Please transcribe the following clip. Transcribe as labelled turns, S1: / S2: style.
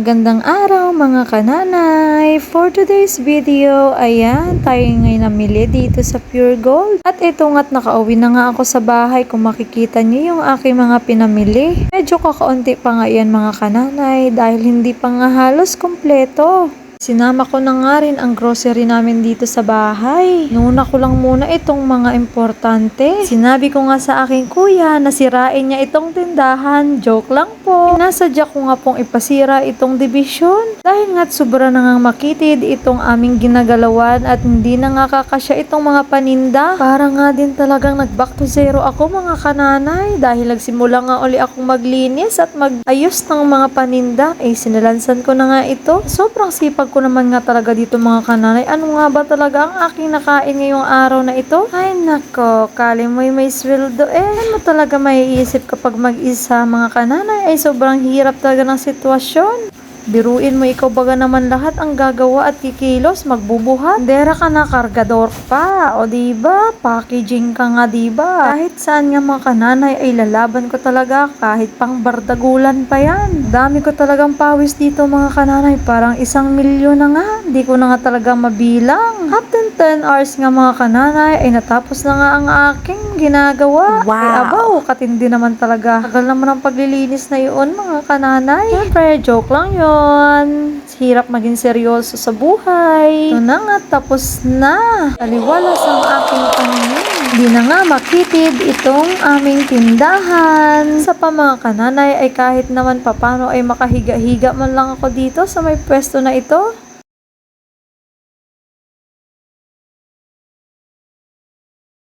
S1: Magandang araw mga kananay! For today's video, ayan, tayo ngayon namili dito sa Pure Gold. At ito nga't nakauwi na nga ako sa bahay. Kung makikita niyo yung aking mga pinamili. Medyo kakaunti pa nga yan mga kananay dahil hindi pa nga halos kompleto. Sinama ko na nga rin ang grocery namin dito sa bahay. Nuna ko lang muna itong mga importante. Sinabi ko nga sa aking kuya na sirain niya itong tindahan. Joke lang po. Nasadya ko nga pong ipasira itong dibisyon. Dahil nga't sobra na nga makitid itong aming ginagalawan at hindi na nga kakasya itong mga paninda. Para nga din talagang nag-back to zero ako mga kananay. Dahil nagsimula nga uli akong maglinis at mag-ayos ng mga paninda. Sinalansan ko na nga ito. Sobrang sipag ko naman nga talaga dito mga kananay. Ano nga ba talaga ang aking nakain ngayong araw na ito? Ay nako, kali mo'y may sweldo ano talaga maiisip kapag mag-isa mga kananay ay sobrang hirap talaga ng sitwasyon. Biruin mo ikaw baga naman lahat ang gagawa at kikilos, magbubuhat. Dera ka na, kargador pa. O diba? Packaging ka nga diba? Kahit saan nga mga kananay ay lalaban ko talaga kahit pang bardagulan pa yan. Dami ko talagang pawis dito mga kananay. Parang 1,000,000 na nga. Hindi ko na nga talaga mabilang. After 10 hours nga mga kananay ay natapos na nga ang aking ginagawa.
S2: Wow!
S1: Abaw, katindi naman talaga. Tagal naman ang paglilinis na yun mga kananay. Siyempre, joke lang yun. Hirap maging seryoso sa buhay. Ito na nga, tapos na. Taliwalas ang aking paningin. Hindi na nga makitid itong aming tindahan. Sa pa mga kananay ay kahit naman papano ay makahiga-higa man lang ako dito sa may pwesto na ito.